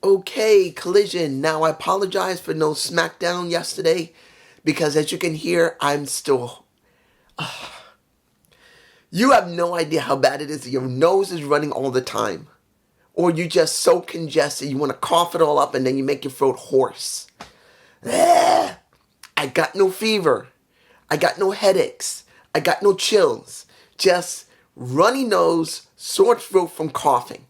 Okay, Collision. Now, I apologize for no SmackDown yesterday because, as you can hear, I'm still. You have no idea how bad it is. Your nose is running all the time. Or you just so congested, you want to cough it all up and then you make your throat hoarse. I got no fever. I got no headaches. I got no chills. Just runny nose, sore throat from coughing.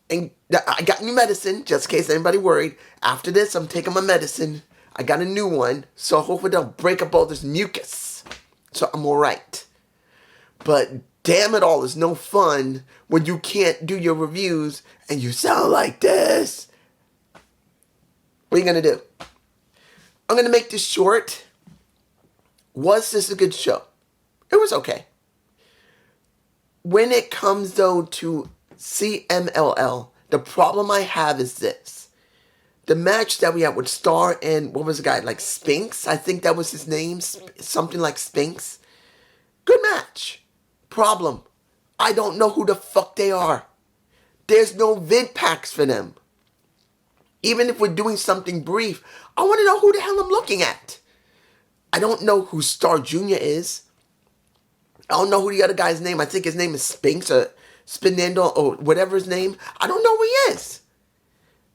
And I got new medicine, just in case anybody worried. After this, I'm taking my medicine. I got a new one, so hopefully they'll break up all this mucus. So I'm alright. But damn it all, it's no fun when you can't do your reviews and you sound like this. What are you going to do? I'm going to make this short. Was this a good show? It was okay. When it comes, though, to CMLL, the problem I have is this. The match that we had with Star and, what was the guy, like Spinks? I think that was his name, something like Spinks. Good match. Problem, I don't know who the fuck they are. There's no vid packs for them. Even if we're doing something brief, I want to know who the hell I'm looking at. I don't know who Star Jr. is. I don't know who the other guy's name. I think his name is Spinks or Spinando or whatever his name. I don't know who he is.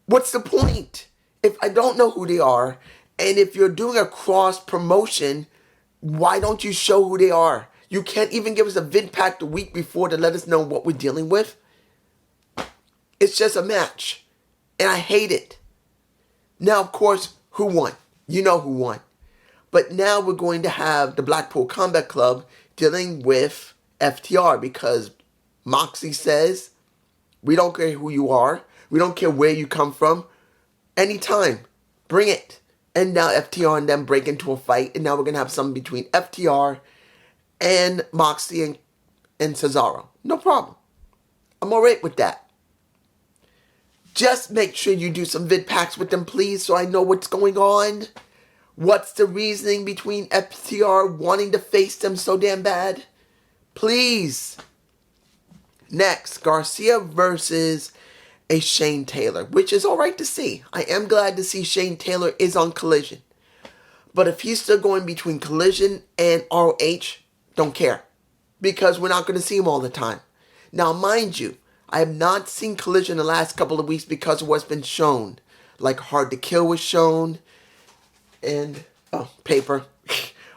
What's the point? If I don't know who they are, and if you're doing a cross promotion, why don't you show who they are? You can't even give us a vid pack the week before to let us know what we're dealing with. It's just a match. And I hate it. Now, of course, who won? You know who won. But now we're going to have the Blackpool Combat Club dealing with FTR because Moxie says, we don't care who you are. We don't care where you come from. Anytime. Bring it. And now FTR and them break into a fight. And now we're going to have something between FTR and Moxie and Cesaro. No problem. I'm alright with that. Just make sure you do some vid packs with them, please, so I know what's going on. What's the reasoning between FTR wanting to face them so damn bad? Please. Next, Garcia versus a Shane Taylor, which is alright to see. I am glad to see Shane Taylor is on Collision. But if he's still going between Collision and ROH, don't care. Because we're not going to see him all the time. Now, mind you, I have not seen Collision the last couple of weeks because of what's been shown. Like Hard to Kill was shown. And, paper.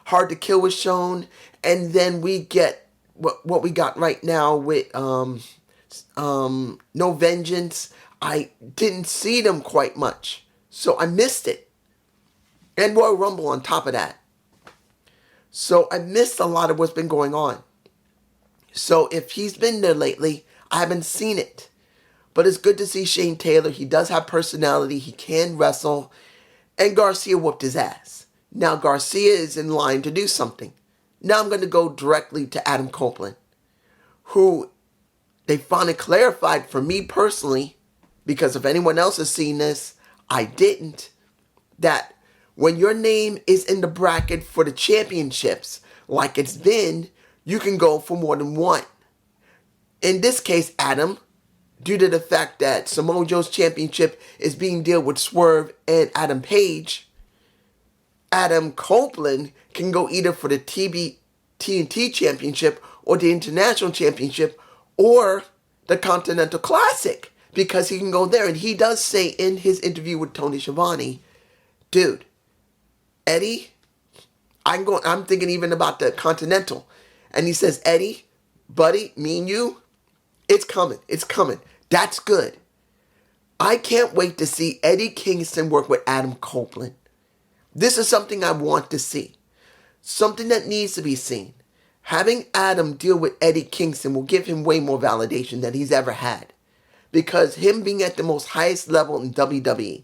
Hard to Kill was shown. And then we get what we got right now with No Vengeance. I didn't see them quite much. So I missed it. And Royal Rumble on top of that. So I missed a lot of what's been going on. So if he's been there lately, I haven't seen it. But it's good to see Shane Taylor. He does have personality. He can wrestle. And Garcia whooped his ass. Now Garcia is in line to do something. Now I'm going to go directly to Adam Copeland, who they finally clarified for me personally, because if anyone else has seen this, I didn't, that when your name is in the bracket for the championships, like it's been, you can go for more than one. In this case, Adam, due to the fact that Samoa Joe's championship is being dealt with Swerve and Adam Page, Adam Copeland can go either for the TNT championship or the International championship or the Continental Classic, because he can go there. And he does say in his interview with Tony Schiavone, dude, Eddie, I'm thinking even about the Continental. And he says, Eddie, buddy, me and you, it's coming. It's coming. That's good. I can't wait to see Eddie Kingston work with Adam Copeland. This is something I want to see. Something that needs to be seen. Having Adam deal with Eddie Kingston will give him way more validation than he's ever had. Because him being at the most highest level in WWE,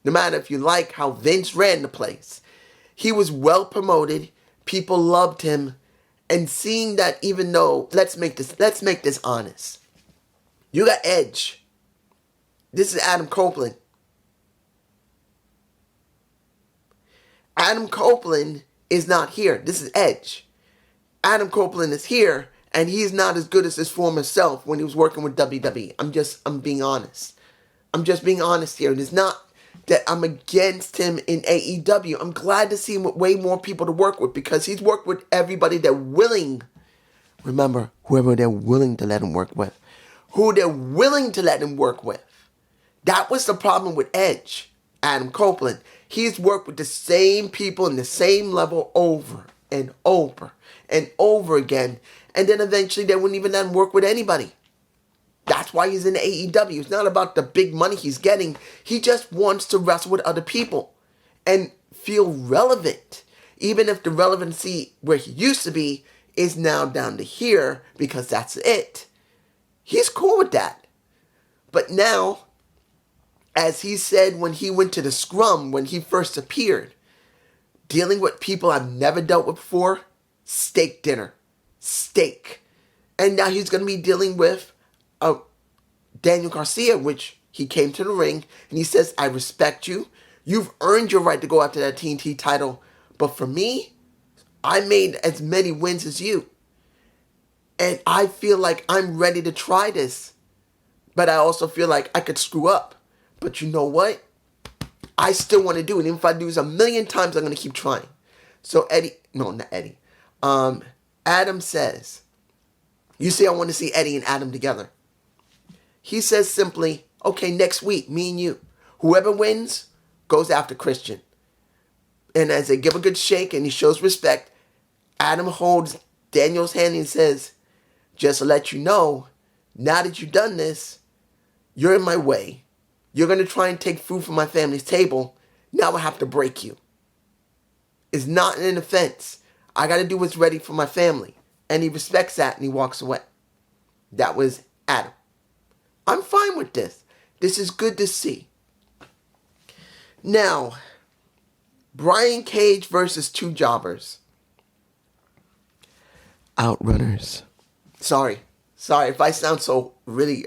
no matter if you like how Vince ran the place, he was well promoted, people loved him, and seeing that even though, let's make this honest. You got Edge. This is Adam Copeland. Adam Copeland is not here. This is Edge. Adam Copeland is here, and he's not as good as his former self when he was working with WWE. I'm being honest. I'm just being honest here. It is not that I'm against him in AEW. I'm glad to see him with way more people to work with because he's worked with everybody they're willing. Remember, whoever they're willing to let him work with. Who they're willing to let him work with. That was the problem with Edge, Adam Copeland. He's worked with the same people in the same level over and over and over again. And then eventually they wouldn't even let him work with anybody. That's why he's in AEW. It's not about the big money he's getting. He just wants to wrestle with other people and feel relevant. Even if the relevancy where he used to be is now down to here because that's it. He's cool with that. But now, as he said when he went to the scrum, when he first appeared, dealing with people I've never dealt with before, steak dinner. Steak. And now he's going to be dealing with Daniel Garcia, which he came to the ring and he says, I respect you. You've earned your right to go after that TNT title. But for me, I made as many wins as you. And I feel like I'm ready to try this. But I also feel like I could screw up. But you know what? I still want to do it. Even if I lose 1,000,000 times, I'm going to keep trying. So Adam says, you say I want to see Eddie and Adam together. He says simply, okay, next week, me and you. Whoever wins goes after Christian. And as they give a good shake and he shows respect, Adam holds Daniel's hand and says, just to let you know, now that you've done this, you're in my way. You're going to try and take food from my family's table. Now I have to break you. It's not an offense. I got to do what's ready for my family. And he respects that and he walks away. That was Adam. I'm fine with this. This is good to see. Now, Brian Cage versus two jobbers. Outrunners. Sorry if I sound so really...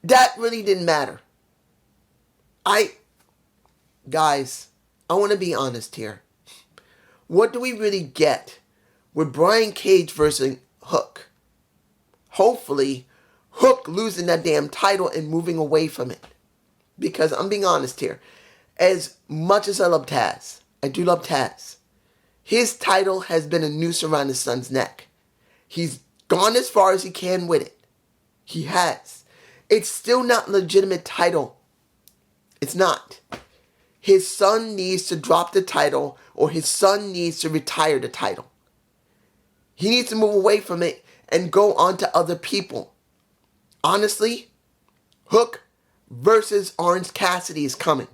That really didn't matter. Guys, I want to be honest here. What do we really get with Brian Cage versus Hook? Hopefully, Hook losing that damn title and moving away from it. Because I'm being honest here. As much as I love Taz, I do love Taz. His title has been a noose around his son's neck. He's gone as far as he can with it. He has. It's still not a legitimate title. It's not. His son needs to drop the title or his son needs to retire the title. He needs to move away from it and go on to other people. Honestly, Hook versus Orange Cassidy is coming.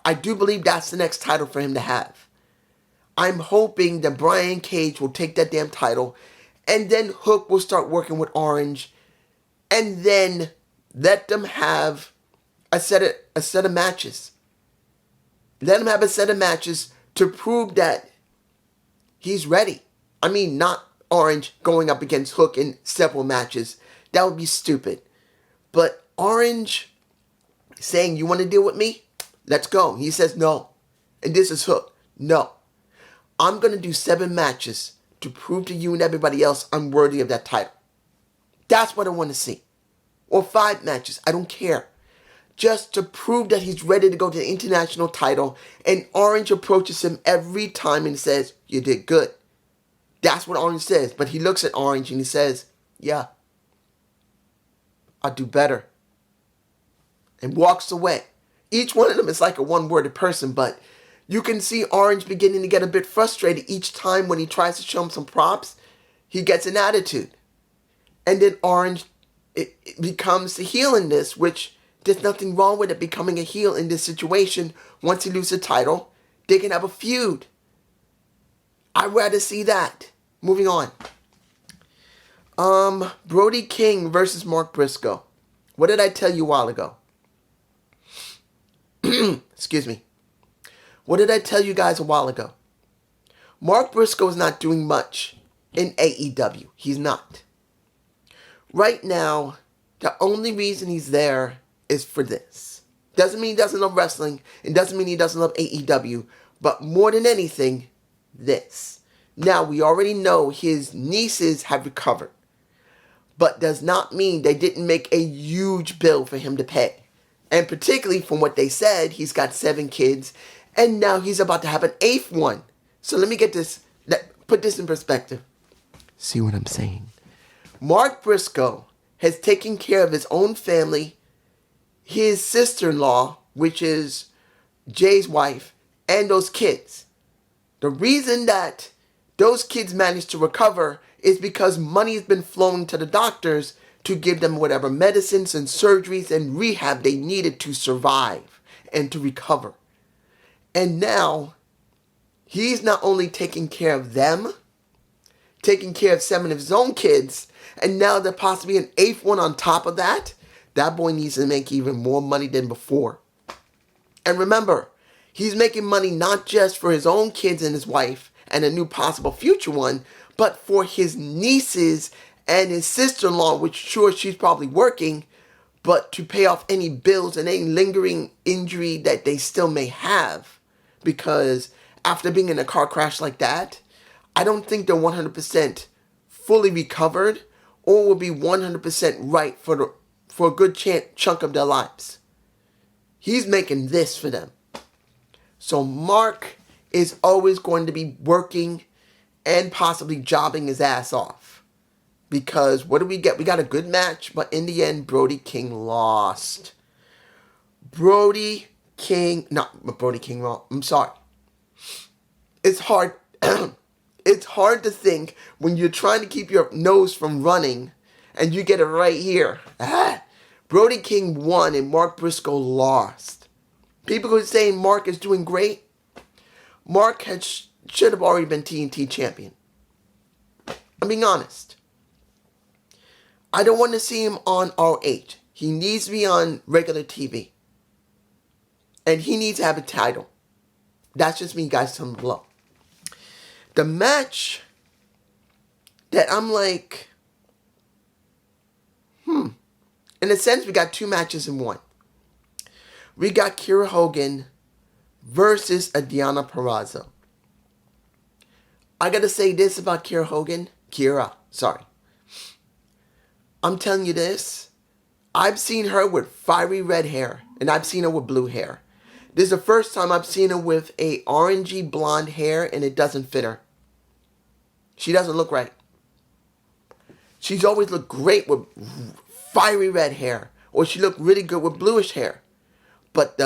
I do believe that's the next title for him to have. I'm hoping that Brian Cage will take that damn title and then Hook will start working with Orange and then let them have a set of matches. Let him have a set of matches to prove that he's ready. I mean, not Orange going up against Hook in several matches. That would be stupid. But Orange saying, you want to deal with me? Let's go. He says no. And this is Hook. No. I'm going to do 7 matches to prove to you and everybody else I'm worthy of that title. That's what I want to see. Or 5 matches. I don't care. Just to prove that he's ready to go to the international title. And Orange approaches him every time and says, you did good. That's what Orange says. But he looks at Orange and he says, yeah, I'll do better. And walks away. Each one of them is like a one-worded person, but you can see Orange beginning to get a bit frustrated each time when he tries to show him some props. He gets an attitude. And then Orange it becomes the heel in this, which there's nothing wrong with it becoming a heel in this situation. Once he loses the title, they can have a feud. I'd rather see that. Moving on. Brody King versus Mark Briscoe. What did I tell you a while ago? Excuse me. What did I tell you guys a while ago? Mark Briscoe is not doing much in AEW. He's not. Right now, the only reason he's there is for this. Doesn't mean he doesn't love wrestling. It doesn't mean he doesn't love AEW. But more than anything, this. Now, we already know his nieces have recovered. but does not mean they didn't make a huge bill for him to pay. And particularly from what they said, he's got 7 kids, and now he's about to have an 8th one. So let me put this in perspective. See what I'm saying? Mark Briscoe has taken care of his own family, his sister-in-law, which is Jay's wife, and those kids. The reason that those kids managed to recover is because money has been flowing to the doctors to give them whatever medicines and surgeries and rehab they needed to survive and to recover. And now, he's not only taking care of them, taking care of 7 of his own kids, and now there possibly an 8th one on top of that. That boy needs to make even more money than before. And remember, he's making money not just for his own kids and his wife and a new possible future one, but for his nieces and his sister-in-law, which sure she's probably working, but to pay off any bills and any lingering injury that they still may have. Because after being in a car crash like that, I don't think they're 100% fully recovered or will be 100% right for a good chunk of their lives. He's making this for them. So Mark is always going to be working and possibly jobbing his ass off. Because what do we get? We got a good match, but in the end, Brody King lost. I'm sorry. It's hard. It's hard to think when you're trying to keep your nose from running and you get it right here. Brody King won and Mark Briscoe lost. People are saying Mark is doing great. Mark should have already been TNT champion. I'm being honest. I don't want to see him on ROH. He needs to be on regular TV. And he needs to have a title. That's just me, guys, down below. The match that I'm like, in a sense, we got 2 matches in one. We got Kiera Hogan versus Deonna Purrazzo. I gotta say this about Kiera, sorry. I'm telling you this. I've seen her with fiery red hair, and I've seen her with blue hair. This is the first time I've seen her with a orangey blonde hair, and it doesn't fit her. She doesn't look right. She's always looked great with fiery red hair, or she looked really good with bluish hair. But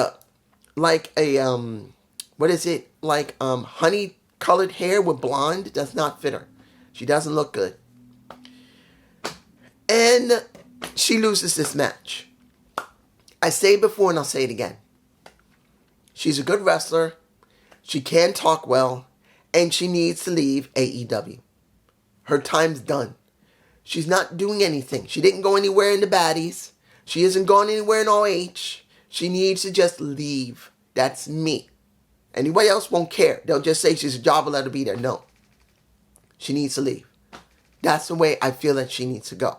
honey colored hair with blonde does not fit her. She doesn't look good. And she loses this match. I say it before and I'll say it again. She's a good wrestler. She can talk well. And she needs to leave AEW. Her time's done. She's not doing anything. She didn't go anywhere in the baddies. She isn't going anywhere in ROH. She needs to just leave. That's me. Anybody else won't care. They'll just say she's a job, let her be there. No. She needs to leave. That's the way I feel that she needs to go.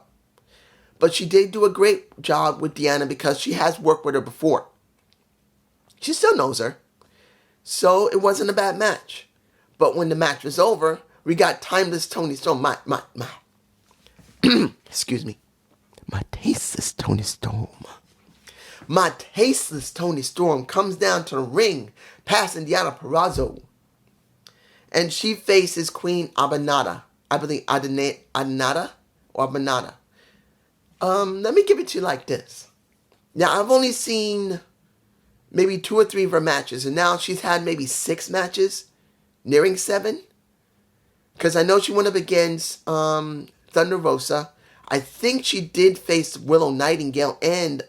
But she did do a great job with Deonna because she has worked with her before. She still knows her. So it wasn't a bad match. But when the match was over, we got timeless Toni Storm. Excuse me. My tasteless Toni Storm. My tasteless Toni Storm comes down to the ring, passing Deonna Purrazzo. And she faces Queen Abanata. I believe Adanata or Abanata. Let me give it to you like this. Now, I've only seen maybe 2 or 3 of her matches, and now she's had maybe 6 matches, nearing 7. Because I know she went up against Thunder Rosa. I think she did face Willow Nightingale and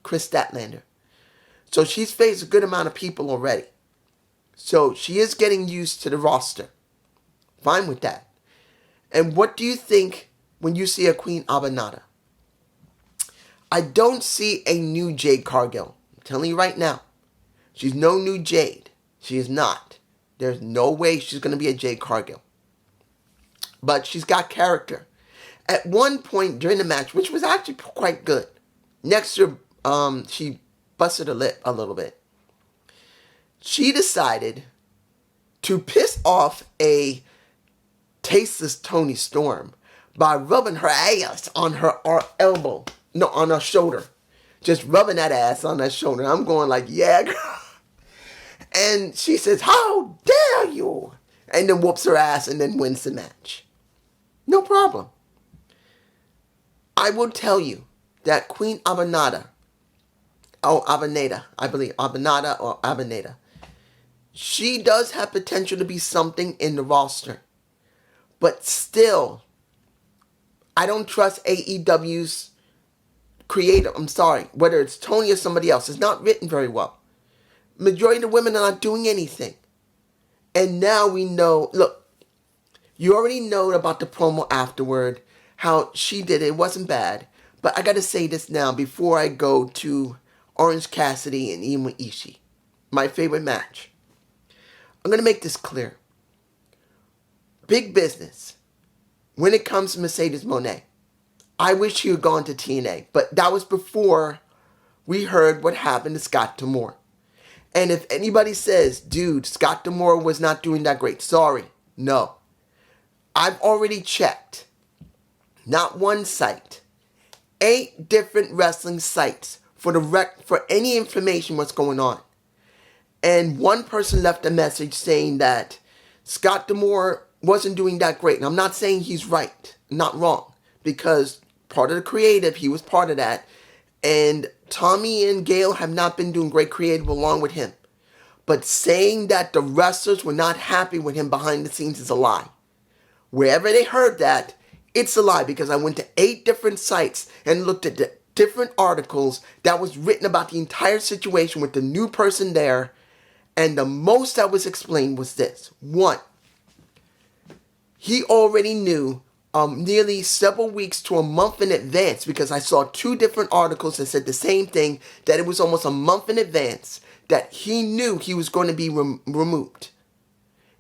Chris Statlander. So she's faced a good amount of people already. So she is getting used to the roster. Fine with that. And what do you think when you see a Queen Abanata? I don't see a new Jade Cargill. I'm telling you right now. She's no new Jade. She is not. There's no way she's going to be a Jade Cargill. But she's got character. At one point during the match, which was actually quite good, next to she busted her lip a little bit. She decided to piss off a tasteless Toni Storm by rubbing her ass on her elbow. No, on her shoulder. Just rubbing that ass on that shoulder. I'm going like, yeah, girl. And she says, how dare you? And then whoops her ass and then wins the match. No problem. I will tell you that Queen Avenada, I believe, Avenada, she does have potential to be something in the roster. But still, I don't trust AEW's creator. I'm sorry, whether it's Tony or somebody else. It's not written very well. Majority of the women are not doing anything. And now we know, look, you already know about the promo afterward, how she did it. It wasn't bad. But I got to say this now before I go to Orange Cassidy and Ema Ishii. My favorite match. I'm going to make this clear. Big business. When it comes to Mercedes Moné, I wish she had gone to TNA. But that was before we heard what happened to Scott D'Amore. And if anybody says, dude, Scott D'Amore was not doing that great. Sorry. No. I've already checked. Not one site. 8 different wrestling sites for any information what's going on. And one person left a message saying that Scott D'Amore wasn't doing that great. And I'm not saying he's right. Not wrong. Because part of the creative, he was part of that. And Tommy and Gail have not been doing great creative along with him. But saying that the wrestlers were not happy with him behind the scenes is a lie. Wherever they heard that, it's a lie. Because I went to 8 different sites and looked at the different articles that was written about the entire situation with the new person there. And the most that was explained was this. 1. He already knew nearly several weeks to a month in advance, because I saw 2 different articles that said the same thing, that it was almost a month in advance that he knew he was going to be removed.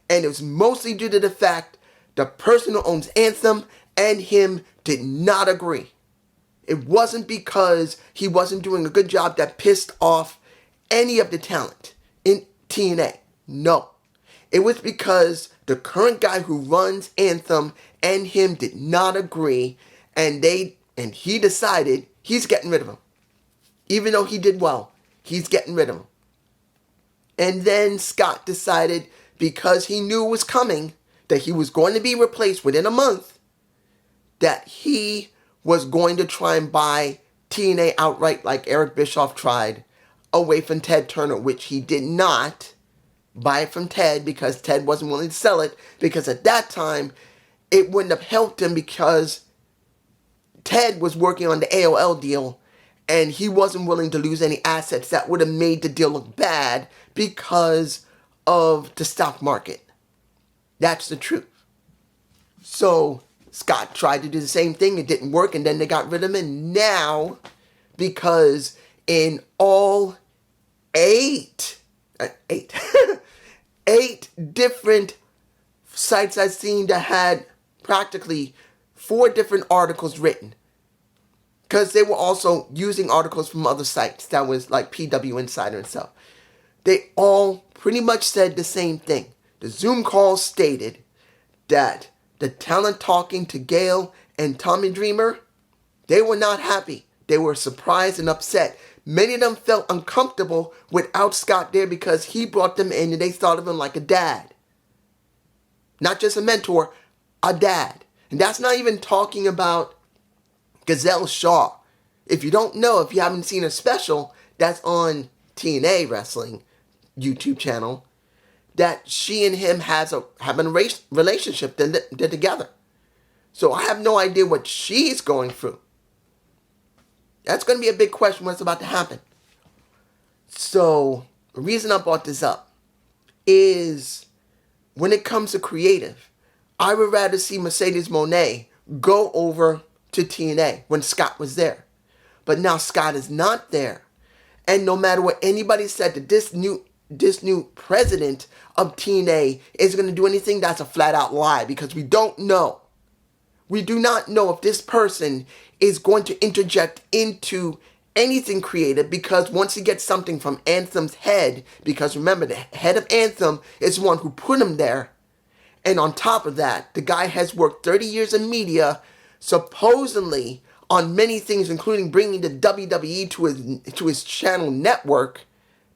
And it was mostly due to the fact the person who owns Anthem and him did not agree. It wasn't because he wasn't doing a good job that pissed off any of the talent in TNA. No. It was because the current guy who runs Anthem and him did not agree, and he decided he's getting rid of him. Even though he did well, he's getting rid of him. And then Scott decided, because he knew it was coming, that he was going to be replaced within a month, that he was going to try and buy TNA outright like Eric Bischoff tried, away from Ted Turner, which he did not buy it from Ted because Ted wasn't willing to sell it, because at that time it wouldn't have helped him because Ted was working on the AOL deal and he wasn't willing to lose any assets that would have made the deal look bad because of the stock market. That's the truth. So Scott tried to do the same thing. It didn't work, and then they got rid of him. And now, because in all 8 different sites I've seen that had practically 4 different articles written, because they were also using articles from other sites that was like PW Insider and stuff. They all pretty much said the same thing. The Zoom call stated that the talent talking to Gail and Tommy Dreamer, they were not happy. They were surprised and upset. Many of them felt uncomfortable without Scott there because he brought them in and they thought of him like a dad. Not just a mentor, a dad. And that's not even talking about Gazelle Shaw. If you don't know, if you haven't seen a special that's on TNA Wrestling YouTube channel, that she and him have a relationship, they're together. So I have no idea what she's going through. That's going to be a big question what's about to happen. So the reason I brought this up is when it comes to creative, I would rather see Mercedes Moné go over to TNA when Scott was there. But now Scott is not there. And no matter what anybody said, that this new president of TNA is going to do anything, that's a flat out lie, because we don't know. We do not know if this person is going to interject into anything creative, because once he gets something from Anthem's head, because remember, the head of Anthem is the one who put him there. And on top of that, the guy has worked 30 years in media, supposedly on many things, including bringing the WWE to his channel network,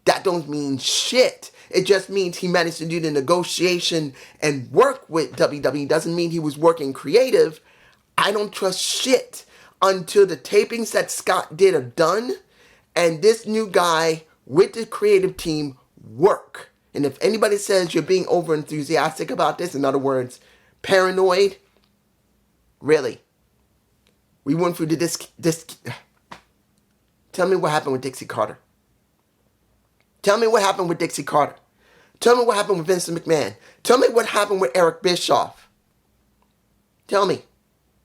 that don't mean shit. It just means he managed to do the negotiation and work with WWE. Doesn't mean he was working creative. I don't trust shit until the tapings that Scott did are done and this new guy with the creative team work. And if anybody says you're being over enthusiastic about this, in other words, paranoid, really, we went through this. Tell me what happened with Dixie Carter. Tell me what happened with Dixie Carter. Tell me what happened with Vincent McMahon. Tell me what happened with Eric Bischoff. Tell me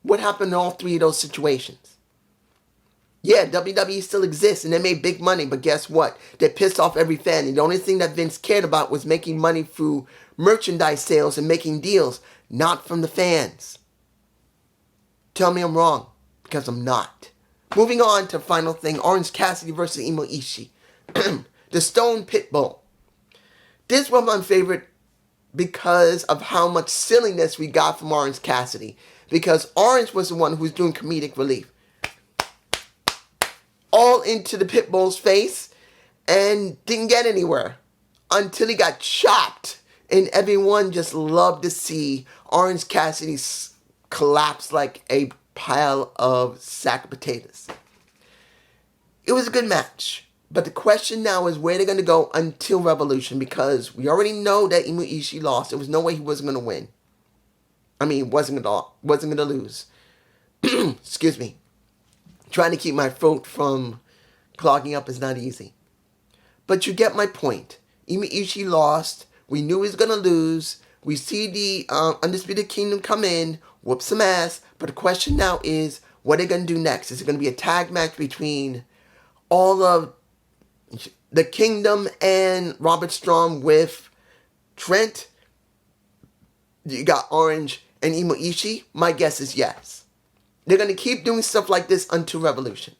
what happened in all three of those situations. Yeah, WWE still exists and they made big money, but guess what? They pissed off every fan. And the only thing that Vince cared about was making money through merchandise sales and making deals, not from the fans. Tell me I'm wrong, because I'm not. Moving on to final thing, Orange Cassidy versus Emo Ishii. The Stone Pitbull. This was my favorite because of how much silliness we got from Orange Cassidy. Because Orange was the one who was doing comedic relief. All into the Pitbull's face and didn't get anywhere until he got chopped. And everyone just loved to see Orange Cassidy collapse like a pile of sack of potatoes. It was a good match. But the question now is where they're going to go until Revolution, because we already know that Emo Ishii lost. There was no way he wasn't going to win. I mean, wasn't going to lose. Excuse me. Trying to keep my throat from clogging up is not easy. But you get my point. Emo Ishii lost. We knew he was going to lose. We see the Undisputed Kingdom come in, whoop some ass. But the question now is, what are they going to do next? Is it going to be a tag match between all of the Kingdom and Robert Strong with Trent? You got Orange and Emo Ishii? My guess is yes. They're going to keep doing stuff like this until Revolution.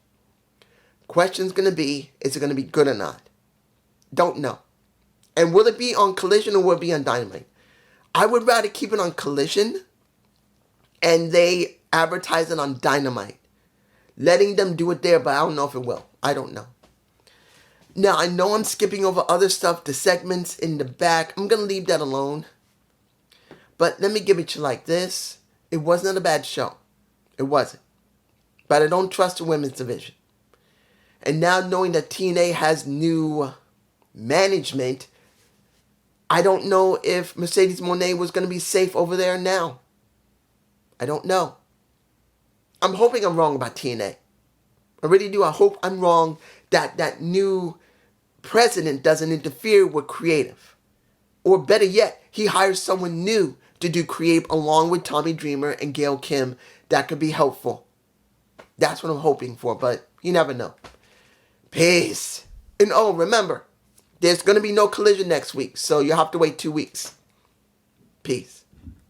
Question's going to be, is it going to be good or not? Don't know. And will it be on Collision or will it be on Dynamite? I would rather keep it on Collision and they advertise it on Dynamite. Letting them do it there, but I don't know if it will. I don't know. Now, I know I'm skipping over other stuff, the segments in the back. I'm going to leave that alone. But let me give it to you like this. It wasn't a bad show. It wasn't. But I don't trust the women's division. And now knowing that TNA has new management, I don't know if Mercedes Moné was going to be safe over there now. I don't know. I'm hoping I'm wrong about TNA. I really do. I hope I'm wrong that new president doesn't interfere with creative. Or better yet, he hires someone new to do creative along with Tommy Dreamer and Gail Kim. That could be helpful. That's what I'm hoping for, but you never know. Peace. And oh, remember, there's going to be no Collision next week, so you'll have to wait 2 weeks. Peace.